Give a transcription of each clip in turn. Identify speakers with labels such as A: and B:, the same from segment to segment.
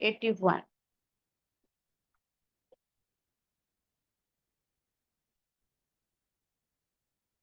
A: 81।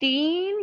A: 3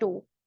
A: 2।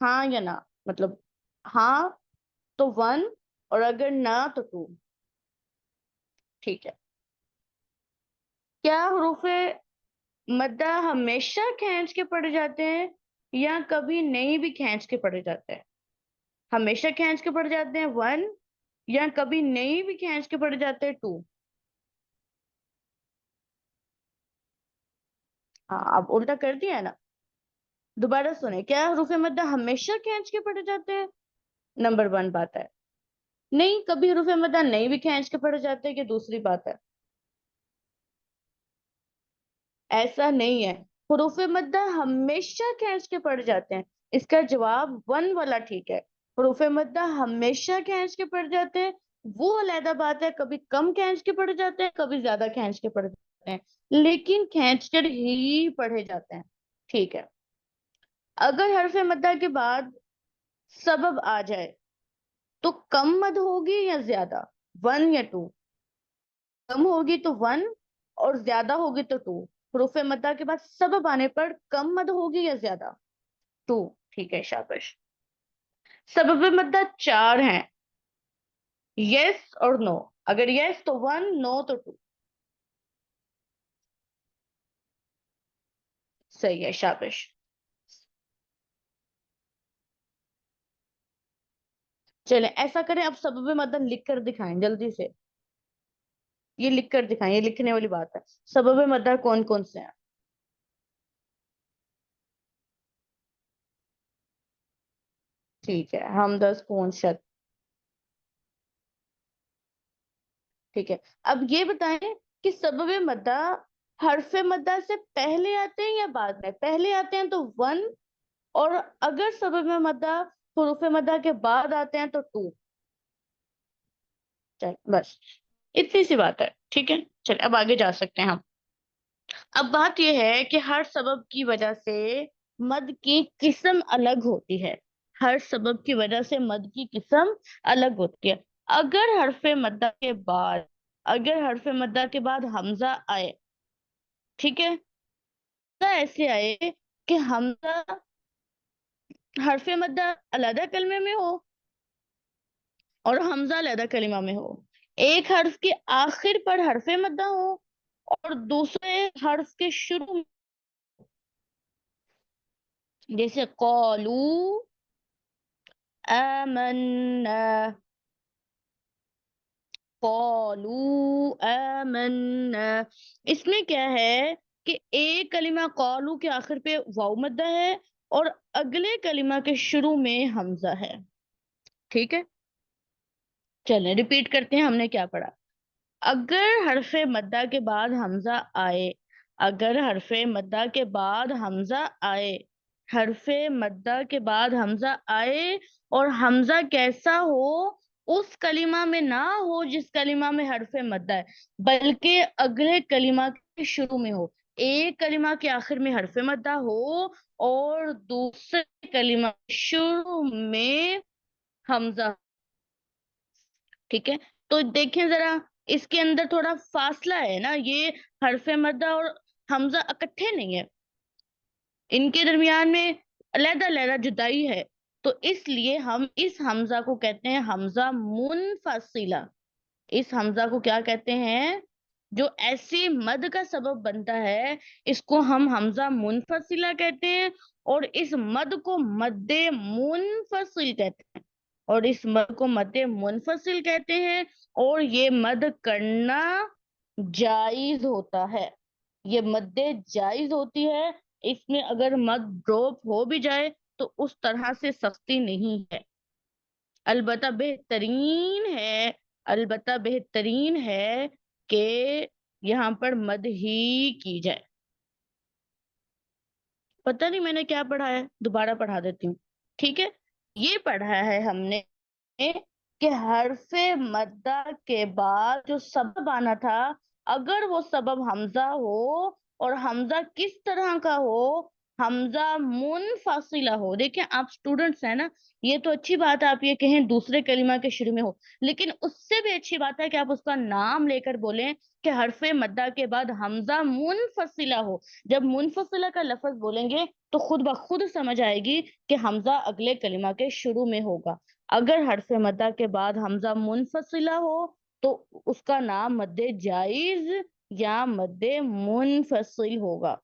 A: ہاں یا نہ، مطلب ہاں تو 1 اور اگر نہ تو 2. ٹھیک ہے. کیا حروف مدہ ہمیشہ کھینچ کے پڑھے جاتے ہیں یا کبھی نہیں بھی کھینچ کے پڑھے جاتے ہیں؟ ہمیشہ کھینچ کے پڑھے جاتے ہیں 1 یا کبھی نہیں بھی کھینچ کے پڑھے جاتے ہیں 2. ہاں اب الٹا کر دیا ہے نا. دوبارہ سنیں، کیا حروف مدہ ہمیشہ کھینچ کے پڑھے جاتے ہیں؟ نمبر 1 بات ہے. نہیں، کبھی حروف مدہ نہیں بھی کھینچ کے پڑھے جاتے ہیں کہ دوسری بات ہے؟ ایسا نہیں ہے، حروف مدہ ہمیشہ کھینچ کے پڑھ جاتے ہیں. اس کا جواب 1 والا ٹھیک ہے. حروف مدہ ہمیشہ کھینچ کے پڑھ جاتے ہیں، وہ علیحدہ بات ہے. کبھی کم کھینچ کے پڑھ جاتے ہیں، کبھی زیادہ کھینچ کے پڑھ جاتے ہیں، لیکن کھینچ کر ہی پڑھے جاتے ہیں. ٹھیک ہے. اگر حرف مدہ کے بعد سبب آ جائے تو کم مد ہوگی یا زیادہ؟ 1 یا 2؟ کم ہوگی تو 1 اور زیادہ ہوگی تو 2. حروف مدہ کے بعد سبب آنے پر کم مد ہوگی یا زیادہ؟ 2. ٹھیک ہے، شاباش. سبب مدہ 4 ہیں، یس اور نو. اگر یس تو 1، نو تو 2. صحیح ہے، شاباش. چلیں ایسا کریں، اب سبب مدہ لکھ کر دکھائیں جلدی سے. یہ لکھ کر دکھائیں، یہ لکھنے والی بات ہے. سبب مدہ کون کون سے ہیں؟ ٹھیک ہے، حمزہ، سکون، شد. ٹھیک ہے. اب یہ بتائیں کہ سبب مدہ حرف مدہ سے پہلے آتے ہیں یا بعد میں؟ پہلے آتے ہیں تو 1، اور اگر سبب مدہ حروف مدہ کے بعد آتے ہیں تو 2. چل بس اتنی سی بات ہے. ٹھیک ہے، چل اب آگے جا سکتے ہیں ہم. اب بات یہ ہے کہ ہر سبب کی وجہ سے مد کی قسم الگ ہوتی ہے. ہر سبب کی وجہ سے مد کی قسم الگ ہوتی ہے. اگر حرف مدہ کے بعد اگر حرف مدہ کے بعد حمزہ آئے، ٹھیک ہے، حمزہ ایسے آئے کہ حمزہ حرف مدہ علیحدہ کلمے میں ہو اور حمزہ علیحدہ کلمہ میں ہو، ایک حرف کے آخر پر حرف مدہ ہو اور دوسرے حرف کے شروع میں، جیسے قالو آمنا، قالو آمنا. اس میں کیا ہے کہ ایک کلمہ قالو کے آخر پہ واو مدہ ہے اور اگلے کلمہ کے شروع میں حمزہ ہے. ٹھیک ہے، چلیں ریپیٹ کرتے ہیں ہم نے کیا پڑھا. اگر حرف مدہ کے بعد حمزہ آئے اگر حرف مدہ کے بعد حمزہ آئے حرف مدہ کے بعد حمزہ آئے اور حمزہ کیسا ہو؟ اس کلمہ میں نہ ہو جس کلمہ میں حرف مدہ ہے، بلکہ اگلے کلمہ کے شروع میں ہو. ایک کلمہ کے آخر میں حرف مدہ ہو اور دوسرے کلمہ کے شروع میں حمزہ. ٹھیک ہے، تو دیکھیں ذرا اس کے اندر تھوڑا فاصلہ ہے نا. یہ حرف مدہ اور حمزہ اکٹھے نہیں ہے، ان کے درمیان میں علیحدہ علیحدہ جدائی ہے. تو اس لیے ہم اس حمزہ کو کہتے ہیں حمزہ منفصلہ. اس حمزہ کو کیا کہتے ہیں؟ جو ایسی مد کا سبب بنتا ہے اس کو ہم حمزہ منفصلہ کہتے ہیں، اور اس مد کو مد منفصل کہتے ہیں اور اس مد کو مد منفصل کہتے ہیں. اور یہ مد کرنا جائز ہوتا ہے، یہ مد جائز ہوتی ہے. اس میں اگر مد ڈراپ ہو بھی جائے تو اس طرح سے سختی نہیں ہے. البتہ بہترین ہے کہ یہاں پر مد ہی کی جائے. پتہ نہیں میں نے کیا پڑھا ہے، دوبارہ پڑھا دیتی ہوں. ٹھیک ہے، یہ پڑھا ہے ہم نے کہ حرف مدہ کے بعد جو سبب آنا تھا، اگر وہ سبب حمزہ ہو اور حمزہ کس طرح کا ہو؟ حمزہ منفصلہ ہو. دیکھیں آپ اسٹوڈنٹس ہیں نا, یہ تو اچھی بات ہے آپ یہ کہیں دوسرے کلمہ کے شروع میں ہو, لیکن اس سے بھی اچھی بات ہے کہ آپ اس کا نام لے کر بولیں کہ حرف مدہ کے بعد حمزہ منفصلہ ہو. جب منفصلہ کا لفظ بولیں گے تو خود بخود سمجھ آئے گی کہ حمزہ اگلے کلمہ کے شروع میں ہوگا. اگر حرف مدہ کے بعد حمزہ منفصلہ ہو تو اس کا نام مد جائز یا مد منفصل ہوگا.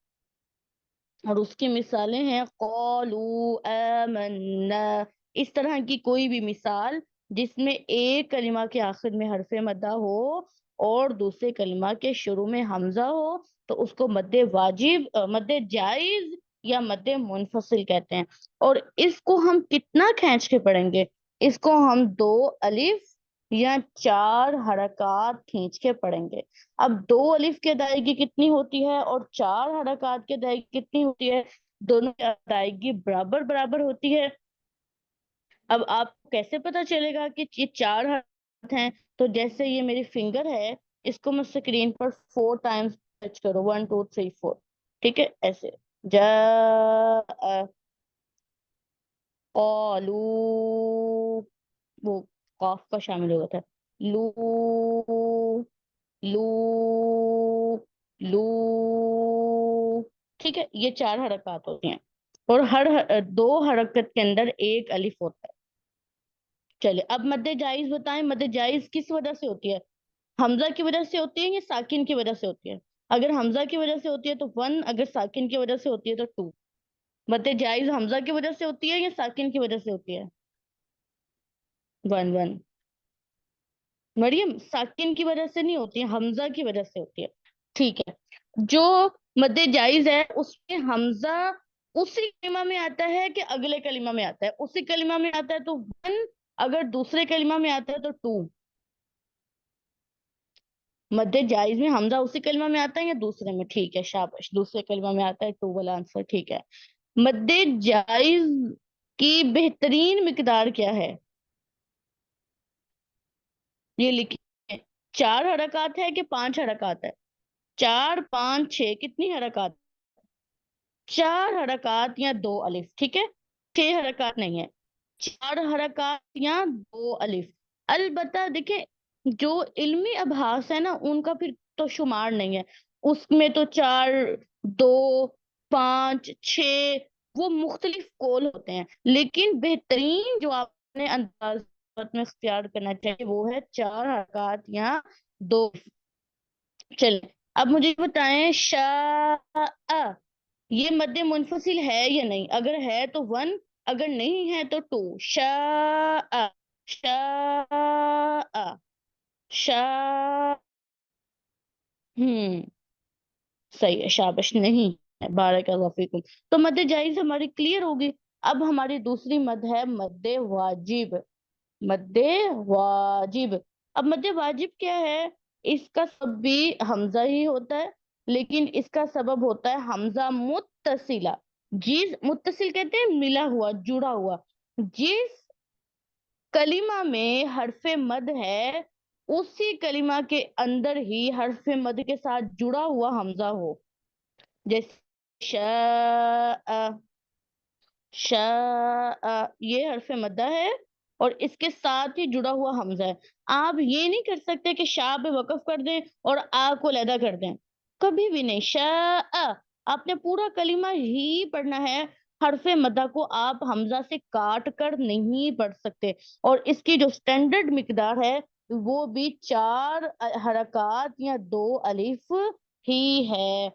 A: اور اس کی مثالیں ہیں قالوا آمنا. اس طرح کی کوئی بھی مثال جس میں ایک کلمہ کے آخر میں حرف مدہ ہو اور دوسرے کلمہ کے شروع میں حمزہ ہو تو اس کو مد واجب, مد جائز یا مد منفصل کہتے ہیں. اور اس کو ہم کتنا کھینچ کے پڑھیں گے؟ اس کو ہم 2 الف یا 4 حرکات کھینچ کے پڑھیں گے. اب 2 الف کی ادائیگی کتنی ہوتی ہے اور 4 حرکات کی ادائیگی کتنی ہوتی ہے؟ دونوں کی ادائیگی برابر برابر ہوتی ہے. اب آپ کو کیسے پتا چلے گا کہ یہ 4 حرکات ہیں؟ تو جیسے یہ میری فنگر ہے, اس کو میں اسکرین پر 4 ٹائمز ٹچ کرو, 1 2 3 4, ٹھیک ہے, ایسے جاء, قالو, وہ قاف کا شامل ہو جاتا ہے, لو, لو, لو, ٹھیک ہے. یہ 4 حرکات ہوتی ہیں اور ہر 2 حرکت کے اندر ایک الف ہوتا ہے. چلے اب مد جائز بتائیں, مد جائز کس وجہ سے ہوتی ہے؟ حمزہ کی وجہ سے ہوتی ہے یا ساکن کی وجہ سے ہوتی ہے؟ اگر حمزہ کی وجہ سے ہوتی ہے تو 1, اگر ساکن کی وجہ سے ہوتی ہے تو 2. مد جائز حمزہ کی وجہ سے ہوتی ہے یا ساکن کی وجہ سے ہوتی ہے؟ 1 1. مریم, ساکن کی وجہ سے نہیں ہوتی ہے, حمزہ کی وجہ سے ہوتی ہے. ٹھیک ہے, جو مد جائز ہے اس میں حمزہ اسی کلمہ میں آتا ہے کہ اگلے کلمہ میں آتا ہے؟ اسی کلمہ میں آتا ہے تو 1, اگر دوسرے کلمہ میں آتا ہے تو 2. مد جائز میں حمزہ اسی کلمہ میں آتا ہے یا دوسرے میں؟ ٹھیک ہے, شاباش, دوسرے کلمہ میں آتا ہے, 2 والا آنسر ٹھیک ہے. مد جائز کی بہترین مقدار کیا ہے؟ یہ لکھیں, 4 حرکات ہے کہ 5 حرکات ہے؟ 4 5 6, کتنی حرکات؟ 4 حرکات یا 2 الف, ٹھیک ہے, 6 حرکات نہیں ہے, 4 حرکات یا 2 الف. البتہ دیکھیں جو علمی ابحاث ہے نا ان کا پھر تو شمار نہیں ہے, اس میں تو 4 2 5 6 وہ مختلف قول ہوتے ہیں, لیکن بہترین جو آپ نے انداز میں اختیار کرنا چاہیے وہ ہے 4 حرکات یا 2. چلیں اب مجھے بتائیں شاء یہ مد منفصل ہے یا نہیں؟ اگر ہے تو 1, اگر نہیں ہے تو 2. شاء, شاء, شاء, صحیح ہے, شابش, نہیں ہے, بارک اللہ فیکم. تو مد جائز ہماری کلیئر ہوگی. اب ہماری دوسری مد ہے مد واجب. مد واجب, اب مد واجب کیا ہے؟ اس کا سبب بھی حمزہ ہی ہوتا ہے, لیکن اس کا سبب ہوتا ہے حمزہ متصلہ. جس متصل کہتے ہیں ملا ہوا, جڑا ہوا. جس کلمہ میں حرف مد ہے اسی کلمہ کے اندر ہی حرف مد کے ساتھ جڑا ہوا حمزہ ہو. جیسے شاء, شاء, یہ حرف مدہ ہے اور اس کے ساتھ ہی جڑا ہوا حمزہ ہے. آپ یہ نہیں کر سکتے کہ شاء پہ وقف کر دیں اور آ کو علیحدہ کر دیں, کبھی بھی نہیں. شاء, آپ نے پورا کلمہ ہی پڑھنا ہے, حرف مدہ کو آپ حمزہ سے کاٹ کر نہیں پڑھ سکتے. اور اس کی جو سٹینڈرڈ مقدار ہے وہ بھی 4 حرکات یا 2 الف ہی ہے.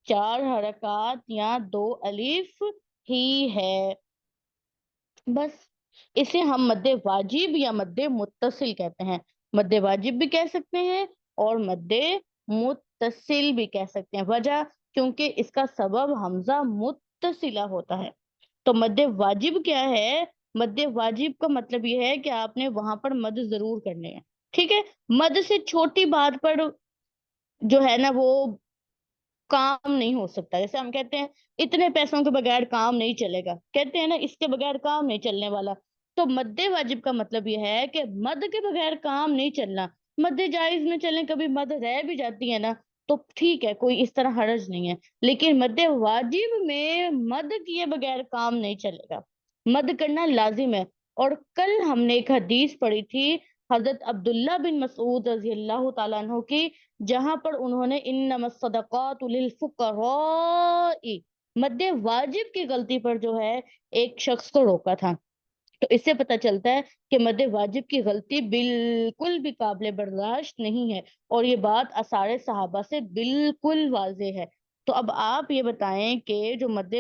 A: 4 حرکات یا 2 الف ہی ہے بس. اسے ہم مد واجب یا مد متصل کہتے ہیں. مد واجب بھی کہہ سکتے ہیں اور مد متصل بھی کہہ سکتے ہیں. وجہ کیونکہ اس کا سبب حمزہ متصلہ ہوتا ہے. تو مد واجب کیا ہے؟ مد واجب کا مطلب یہ ہے کہ آپ نے وہاں پر مد ضرور کرنے ہیں, ٹھیک ہے. مد سے چھوٹی بات پر جو ہے نا وہ کام نہیں ہو سکتا. جیسے ہم کہتے ہیں اتنے پیسوں کے بغیر کام نہیں چلے گا, کہتے ہیں نا اس کے بغیر کام نہیں چلنے والا. تو مد واجب کا مطلب یہ ہے کہ مد کے بغیر کام نہیں چلنا. مد جائز میں چلیں, کبھی مد رہ بھی جاتی ہے نا تو ٹھیک ہے, کوئی اس طرح حرج نہیں ہے. لیکن مد واجب میں مد کیے بغیر کام نہیں چلے گا, مد کرنا لازم ہے. اور کل ہم نے ایک حدیث پڑھی تھی حضرت عبداللہ بن مسعود رضی اللہ تعالیٰ عنہ کی, جہاں پر انہوں نے انما الصدقات للفقراء مد واجب کی غلطی پر جو ہے ایک شخص کو روکا تھا. تو اس سے پتہ چلتا ہے کہ مد واجب کی غلطی بالکل بھی قابل برداشت نہیں ہے, اور یہ بات آثار صحابہ سے بالکل واضح ہے. تو اب آپ یہ بتائیں کہ جو مد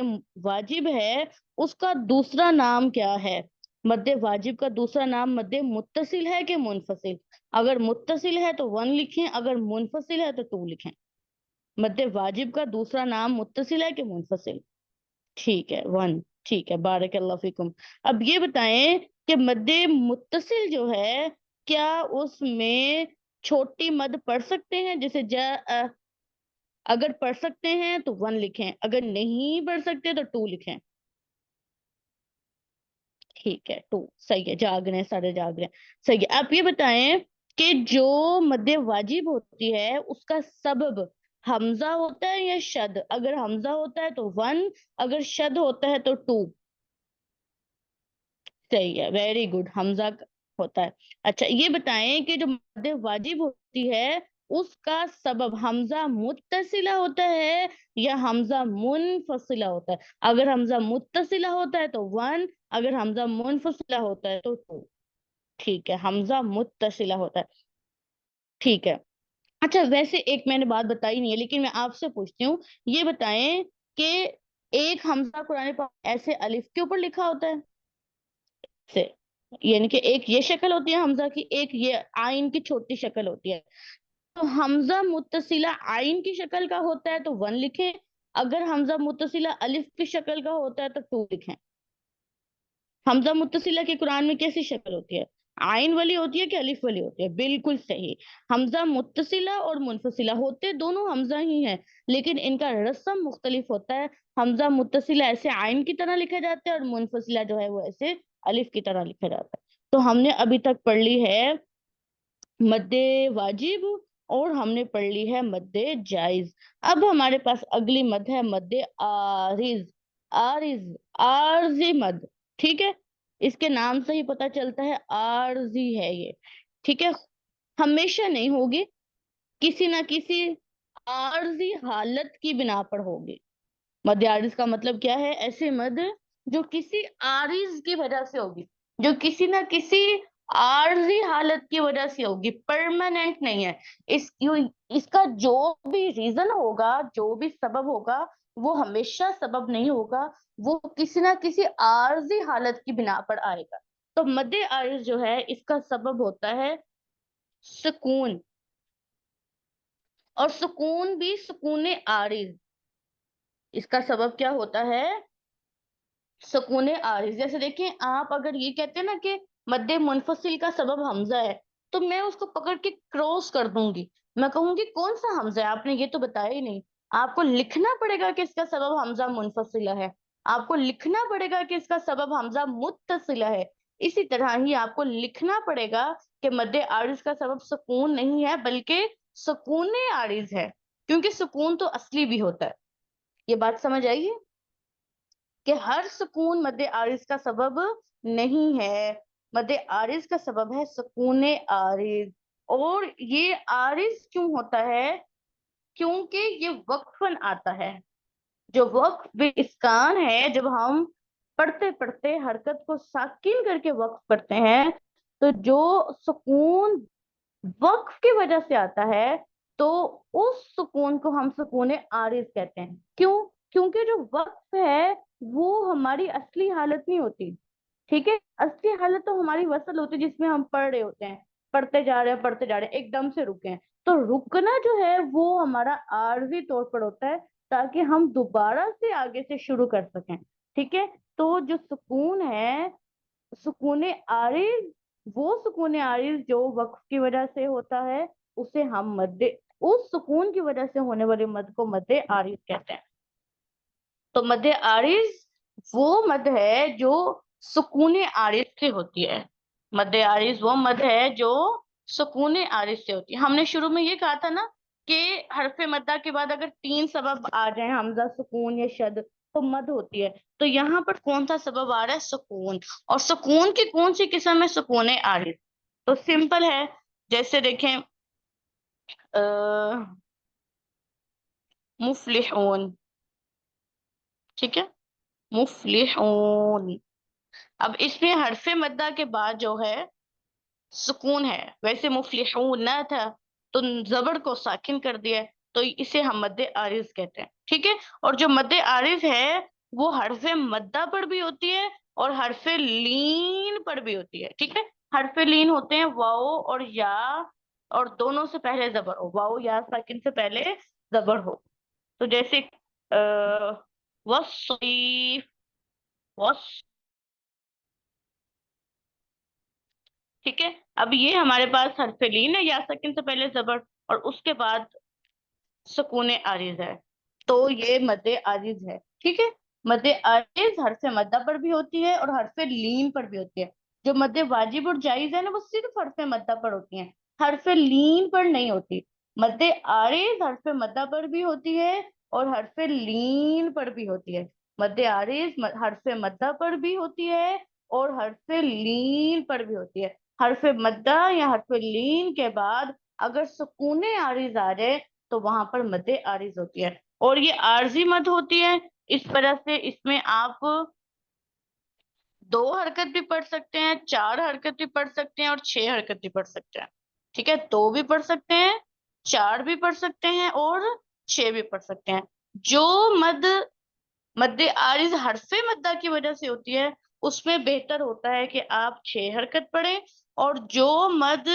A: واجب ہے اس کا دوسرا نام کیا ہے؟ مد واجب کا دوسرا نام مد متصل ہے کہ منفصل؟ اگر متصل ہے تو 1 لکھیں, اگر منفصل ہے تو 2 لکھیں. مد واجب کا دوسرا نام متصل ہے کہ منفصل؟ ٹھیک ہے 1. ٹھیک ہے, بارک اللہ فیکم. اب یہ بتائیں کہ مد متصل جو ہے کیا اس میں چھوٹی مد پڑھ سکتے ہیں؟ جیسے اگر پڑھ سکتے ہیں تو 1 لکھیں, اگر نہیں پڑھ سکتے تو 2 لکھیں. ٹھیک ہے 2 صحیح ہے, جاگ رہے ہیں سارے جاگ رہے ہیں, صحیح ہے. آپ یہ بتائیں کہ جو مد واجب ہوتی ہے اس کا سبب حمزہ ہوتا ہے یا شد؟ اگر حمزہ ہوتا ہے تو 1, اگر شد ہوتا ہے تو 2. صحیح ہے, ویری گڈ, حمزہ ہوتا ہے. اچھا یہ بتائیں کہ جو مد واجب ہوتی ہے اس کا سبب حمزہ متصلہ ہوتا ہے یا حمزہ منفصلہ ہوتا ہے؟ اگر حمزہ متصلہ ہوتا ہے تو 1, اگر حمزہ منفصلہ ہوتا ہے تو 2. ٹھیک ہے, حمزہ متصلہ ہوتا ہے. ٹھیک ہے. اچھا ویسے ایک میں نے بات بتائی نہیں ہے لیکن میں آپ سے پوچھتی ہوں, یہ بتائیں کہ ایک حمزہ قرآن پاک ایسے الف کے اوپر لکھا ہوتا ہے سے, یعنی کہ ایک یہ شکل ہوتی ہے حمزہ کی, ایک یہ آئین کی چھوٹی شکل ہوتی ہے. تو حمزہ متصلہ آئین کی شکل کا ہوتا ہے تو 1 لکھیں, اگر حمزہ متصلہ الف کی شکل کا ہوتا ہے تو 2 لکھیں. حمزہ متصلہ کی قرآن میں کیسی شکل ہوتی ہے؟ آئین والی ہوتی ہے کہ الف والی ہوتی ہے؟ بالکل صحیح, حمزہ متصلہ اور منفصلہ ہوتے دونوں حمزہ ہی ہیں لیکن ان کا رسم مختلف ہوتا ہے. حمزہ متصلہ ایسے آئین کی طرح لکھا جاتا ہے اور منفصلہ جو ہے وہ ایسے الف کی طرح لکھا جاتا ہے. تو ہم نے ابھی تک پڑھ لی ہے مد واجب اور ہم نے پڑھ لی ہے مد جائز. اب ہمارے پاس اگلی مد ہے مد عارض. عارض, عارضی مد. ٹھیک ہے, اس کے نام سے ہی پتہ چلتا ہے عارضی ہے یہ. ٹھیک ہے, ہمیشہ نہیں ہوگی, کسی نہ کسی عارضی حالت کی بنا پر ہوگی. مد عارض کا مطلب کیا ہے؟ ایسے مد جو کسی عارض کی وجہ سے ہوگی, جو کسی نہ کسی عارضی حالت کی وجہ سے ہوگی, پرماننٹ نہیں ہے. اس کا جو بھی ریزن ہوگا, جو بھی سبب ہوگا, وہ ہمیشہ سبب نہیں ہوگا, وہ کسی نہ کسی عارضی حالت کی بنا پر آئے گا. تو مد عارض جو ہے اس کا سبب ہوتا ہے سکون, اور سکون بھی سکون عارض. اس کا سبب کیا ہوتا ہے؟ سکون عارض. جیسے دیکھیں آپ اگر یہ کہتے ہیں نا کہ مد منفصل کا سبب حمزہ ہے, تو میں اس کو پکڑ کے کراس کر دوں گی, میں کہوں گی کون سا حمزہ ہے, آپ نے یہ تو بتایا ہی نہیں. آپ کو لکھنا پڑے گا کہ اس کا سبب حمزہ منفصلہ ہے, آپ کو لکھنا پڑے گا کہ اس کا سبب حمزہ متصلہ ہے. اسی طرح ہی آپ کو لکھنا پڑے گا کہ مد عارض کا سبب سکون نہیں ہے بلکہ سکون عارض ہے, کیونکہ سکون تو اصلی بھی ہوتا ہے. یہ بات سمجھ آئیے کہ ہر سکون مد عارض کا سبب نہیں ہے. مد عارض کا سبب ہے سکون عارض. اور یہ عارض کیوں ہوتا ہے؟ کیونکہ یہ وقفاً آتا ہے. جو وقف بے اسکان ہے, جب ہم پڑھتے پڑھتے حرکت کو ساکن کر کے وقف کرتے ہیں, تو جو سکون وقف کی وجہ سے آتا ہے تو اس سکون کو ہم سکون عارض کہتے ہیں. کیوں؟ کیونکہ جو وقف ہے وہ ہماری اصلی حالت نہیں ہوتی. ٹھیک ہے, اصلی حالت تو ہماری وصل ہوتی ہے جس میں ہم پڑھ رہے ہوتے ہیں, پڑھتے جا رہے ہیں پڑھتے جا رہے ہیں, ایک دم سے رکے ہیں. تو رکنا جو ہے وہ ہمارا عارضی طور پر ہوتا ہے تاکہ ہم دوبارہ سے آگے سے شروع کر سکیں. ٹھیک ہے, تو جو سکون ہے سکون عارض, وہ سکون عارض جو وقف کی وجہ سے ہوتا ہے اسے ہم اس سکون کی وجہ سے ہونے والے مد کو مد عارض کہتے ہیں. تو مد عارض وہ مد ہے جو سکون عارض سے ہوتی ہے. مد عارض وہ مد ہے جو سکون عارض سے ہوتی ہے. ہم نے شروع میں یہ کہا تھا نا کہ حرف مدہ کے بعد اگر 3 سبب آ جائیں، حمزہ، سکون یا شد، تو مد ہوتی ہے. تو یہاں پر کون سا سبب آ رہا ہے؟ سکون. اور سکون کی کون سی قسم ہے؟ سکون عارض. تو سمپل ہے، جیسے دیکھیں مفلحون. ٹھیک ہے، مفلحون. اب اس میں حرف مدہ کے بعد جو ہے سکون ہے. ویسے مفلحون نہ تھا تو زبر کو ساکن کر دیا، تو اسے ہم مد عارض کہتے ہیں. ٹھیک ہے. اور جو مد عارض ہے وہ حرف مدہ پر بھی ہوتی ہے اور حرف لین پر بھی ہوتی ہے. ٹھیک ہے. حرف لین ہوتے ہیں واؤ اور یا، اور دونوں سے پہلے زبر ہو. واؤ یا ساکن سے پہلے زبر ہو. تو جیسے وصیف، وص. ٹھیک ہے. اب یہ ہمارے پاس حرف لین ہے، یا ساکن سے پہلے زبر اور اس کے بعد سکون عارض ہے، تو یہ مد عارض ہے. ٹھیک ہے. مد عارض حرف مدہ پر بھی ہوتی ہے اور حرف لین پر بھی ہوتی ہے. جو مد واجب اور جائز ہے نا، وہ صرف حرف مدہ پر ہوتی ہیں، حرف لین پر نہیں ہوتی. مد عارض حرف مدہ پر بھی ہوتی ہے اور حرف لین پر بھی ہوتی ہے. مد عارض حرف مدہ پر بھی ہوتی ہے اور حرف لین پر بھی ہوتی ہے. حرف مدہ یا حرف لین کے بعد اگر سکون عارض آ جائے تو وہاں پر مد عارض ہوتی ہے، اور یہ عارضی مد ہوتی ہے. اس طرح سے اس میں آپ 2 حرکت بھی پڑھ سکتے ہیں، 4 حرکت بھی پڑھ سکتے ہیں اور 6 حرکت بھی پڑھ سکتے ہیں. ٹھیک ہے. 2 بھی پڑھ سکتے ہیں، 4 بھی پڑھ سکتے ہیں اور 6 بھی پڑھ سکتے ہیں. جو مد عارض حرف مدہ کی وجہ سے ہوتی ہے اس میں بہتر ہوتا ہے کہ آپ 6 حرکت پڑھیں، اور جو مد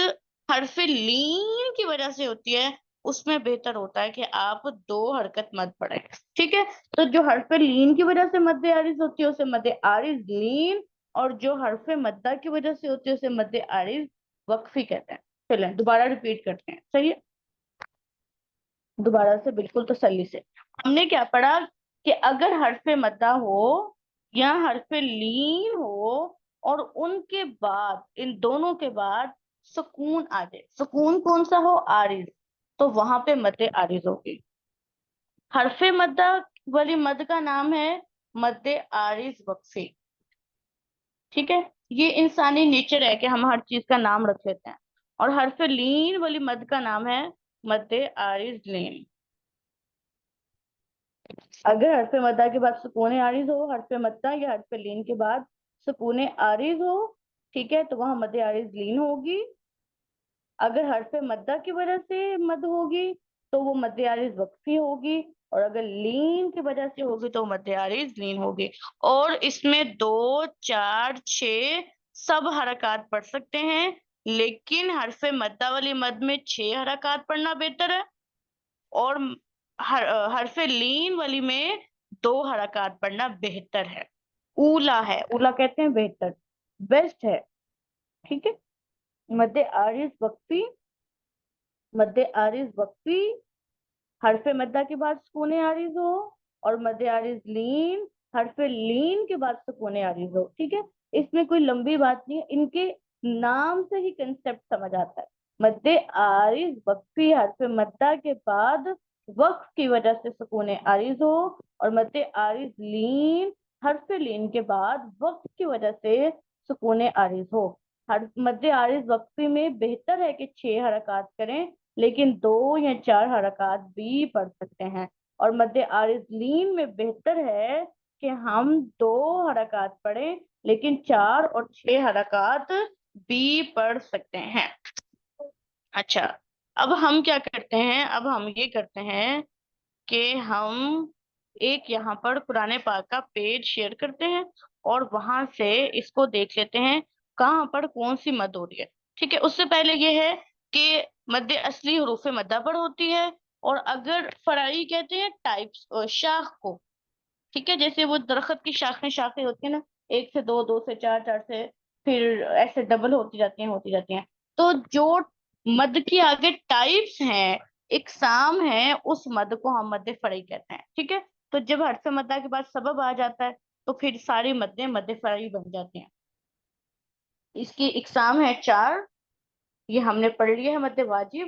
A: حرف لین کی وجہ سے ہوتی ہے اس میں بہتر ہوتا ہے کہ آپ 2 حرکت مد پڑھیں. ٹھیک ہے. تو جو حرف لین کی وجہ سے مد عارض ہوتی ہے اسے مد عارض لین، اور جو حرف مدہ کی وجہ سے ہوتی ہے اسے مد عارض وقفی کہتے ہیں. چلیں دوبارہ ریپیٹ کرتے ہیں. صحیح ہے. دوبارہ سے بالکل تسلی سے. ہم نے کیا پڑھا کہ اگر حرف مدہ ہو یا حرف لین ہو اور ان کے بعد، ان دونوں کے بعد سکون آ جائے، سکون کون سا ہو؟ عارض، تو وہاں پہ مد عارض ہوگی. حرف مدہ والی مد کا نام ہے مد عارض وقفی. ٹھیک ہے. یہ انسانی نیچر ہے کہ ہم ہر چیز کا نام رکھ لیتے ہیں. اور حرف لین والی مد کا نام ہے مد عارض لین. اگر حرف مدہ کے بعد سکون عارض ہو، حرف مدہ یا حرف لین کے بعد سکون عارض ہو، ٹھیک ہے، تو وہاں مد عارض لین ہوگی. اگر حرف مدہ کی وجہ سے مد ہوگی تو وہ مد عارض وقفی ہوگی، اور اگر لین کی وجہ سے ہوگی تو مد عارض لین ہوگی. اور اس میں 2، 4، 6 سب حرکات پڑھ سکتے ہیں، لیکن حرف مدہ والی مد میں 6 حرکات پڑھنا بہتر ہے، اور حرف لین والی میں 2 حرکات پڑھنا بہتر ہے. اولا ہے، اولا کہتے ہیں بہتر، بیسٹ ہے. ٹھیک ہے. مد عارض وقفی، مد عارض وقفی، حرف مدہ کے بعد سکون عارض ہو، اور مد عارض لین، حرف لین کے بعد سکون عارض ہو. ٹھیک ہے. اس میں کوئی لمبی بات نہیں ہے، ان کے نام سے ہی کنسپٹ سمجھ آتا ہے. مد عارض وقفی حرف مدہ کے بعد وقف کی وجہ سے سکون عارض ہو، اور مد عارض لین حرف لین کے بعد وقف کی وجہ سے سکون عارض ہو. مد عارض وقفی میں بہتر ہے کہ 6 حرکات کریں، لیکن 2 یا 4 حرکات بھی پڑھ سکتے ہیں. اور مد عارض لین میں بہتر ہے کہ ہم 2 حرکات پڑھیں، لیکن 4 اور 6 حرکات بھی پڑھ سکتے ہیں. اچھا، اب ہم کیا کرتے ہیں؟ اب ہم یہ کرتے ہیں کہ ہم ایک یہاں پر قرآن پاک کا پیج شیئر کرتے ہیں اور وہاں سے اس کو دیکھ لیتے ہیں کہاں پر کون سی مد ہو رہی ہے. ٹھیک ہے. اس سے پہلے یہ ہے کہ مد اصلی حروف مدہ پر ہوتی ہے، اور اگر فرعی کہتے ہیں ٹائپس شاخ کو. ٹھیک ہے. جیسے وہ درخت کی شاخیں ہوتی ہیں نا، 1 سے 2، 2 سے 4، 4 سے پھر ایسے ڈبل ہوتی جاتی ہیں. تو جو مد کی آگے ٹائپس ہیں، اقسام ہیں، اس مد کو ہم مد فرعی کہتے ہیں. ٹھیک ہے. تو جب حرف مدہ کے بعد سبب آ جاتا ہے تو پھر ساری مدیں مد فرعی بن جاتی ہیں. اس کی اقسام ہے 4، یہ ہم نے پڑھ لیا ہے. مد واجب،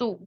A: 2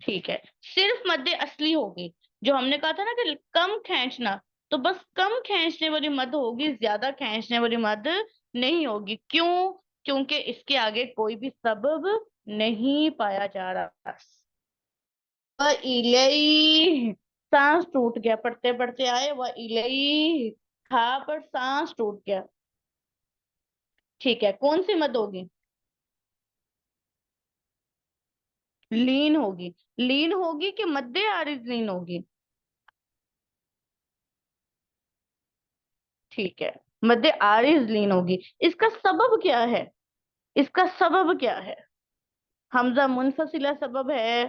A: ٹھیک ہے، صرف مد اصلی ہوگی، جو ہم نے کہا تھا نا کہ کم کھینچنا، تو بس کم کھینچنے والی مد ہوگی، زیادہ کھینچنے والی مد نہیں ہوگی. کیوں؟ کیونکہ اس کے آگے کوئی بھی سبب نہیں پایا جا رہا. وَإِلَيْهِ، سانس ٹوٹ گیا، پڑھتے پڑھتے آئے وَإِلَيْهِ، کھا پر سانس ٹوٹ گیا. ٹھیک ہے، کون سی مد ہوگی؟ لین ہوگی. لین ہوگی کہ مد عارض لین ہوگی؟ ٹھیک ہے، مد عارض لین ہوگی. اس کا سبب کیا ہے؟ اس کا سبب کیا ہے؟ حمزہ منفصلہ سبب ہے،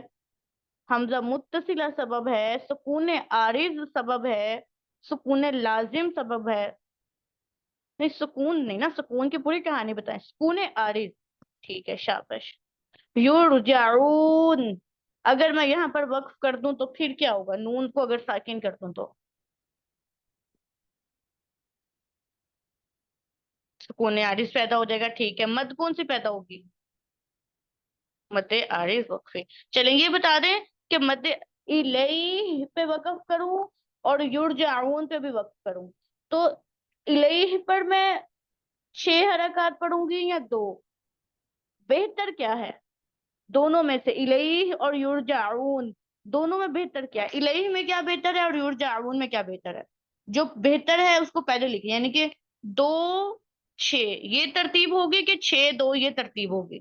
A: حمزہ متصلہ سبب ہے، سکون عارض سبب ہے، سکون لازم سبب ہے. نہیں سکون نہیں نا، سکون کی پوری کہانی بتائیں، سکون عارض. ٹھیک ہے، شابش. یرجعون، اگر میں یہاں پر وقف کر دوں تو پھر کیا ہوگا؟ نون کو اگر ساکن کر دوں تو سکون عارض پیدا ہو جائے گا. ٹھیک ہے، مد کون سی پیدا ہوگی؟ مد عارض وقفی. چلیں یہ بتا دیں کہ مد الیہ پہ وقف کروں اور یرجعون پہ بھی وقف کروں، تو الیہ پر میں 6 حرکات پڑھوں گی یا 2؟ بہتر کیا ہے دونوں میں سے؟ الیہ اور یرجعون، دونوں میں بہتر کیا ہے؟ الیہ میں کیا بہتر ہے اور یرجعون میں کیا بہتر ہے؟ جو بہتر ہے اس کو پہلے لکھیں، یعنی کہ 2 6 یہ ترتیب ہوگی کہ 6 2 یہ ترتیب ہوگی؟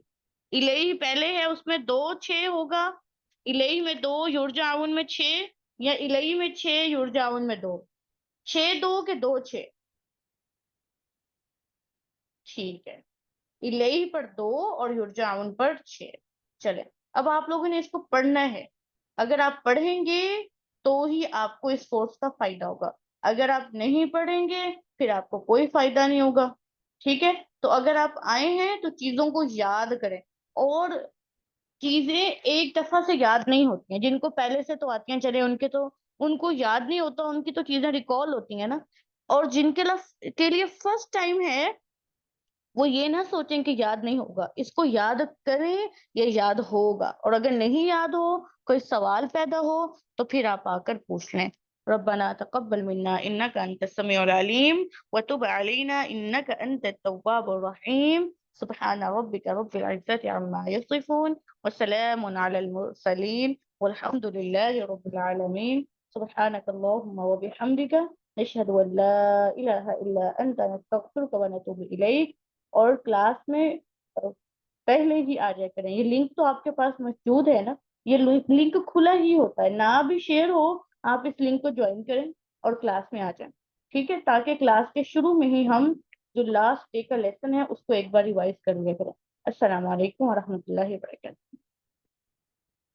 A: الیہ پہلے ہے، اس میں 2 6 ہوگا، الیہ میں 2 یرجعون میں 6، یا الیہ میں 6 یرجعون میں 2؟ 6 2 کے 2 6؟ ٹھیک ہے، الیہ پر 2 اور یرجعون پر 6. چلے، اب آپ لوگوں نے اس کو پڑھنا ہے. اگر آپ پڑھیں گے تو ہی آپ کو اس کورس کا فائدہ ہوگا، اگر آپ نہیں پڑھیں گے پھر آپ کو کوئی فائدہ نہیں ہوگا. ٹھیک ہے، تو اگر آپ آئے ہیں تو چیزوں کو یاد کریں. اور چیزیں ایک دفعہ سے یاد نہیں ہوتی ہیں، جن کو پہلے سے تو آتی ہیں چلے ان کو یاد نہیں ہوتا، ان کی تو چیزیں ریکال ہوتی ہیں نا. اور جن کے لیے فرسٹ ٹائم ہے وہ یہ نہ سوچیں کہ یاد نہیں ہوگا، اس کو یاد کریں، یہ یاد ہوگا. اور اگر نہیں یاد ہو، کوئی سوال پیدا ہو، تو پھر آپ آ کر پوچھ لیں. ربنا تقبل منا انك انت السميع العليم وتب علينا انك انت التواب الرحيم. سبحان ربك رب العزة عما يصفون وسلام على المرسلين والحمد لله رب العالمين. سبحانك اللهم وبحمدك نشهد ان لا اله الا انت نستغفرك ونتوب اليك. اور کلاس میں پہلے ہی آ جائے کریں. یہ لنک تو آپ کے پاس موجود ہے نا، یہ لنک کھلا ہی ہوتا ہے، نہ بھی شیئر ہو آپ اس لنک کو جوائن کریں اور کلاس میں آ جائیں. ٹھیک ہے، تاکہ کلاس کے شروع میں ہی ہم جو لاسٹ ڈے کا لیسن ہے اس کو ایک بار ریوائز کر لیا کریں. السلام علیکم ورحمۃ اللہ وبرکاتہ.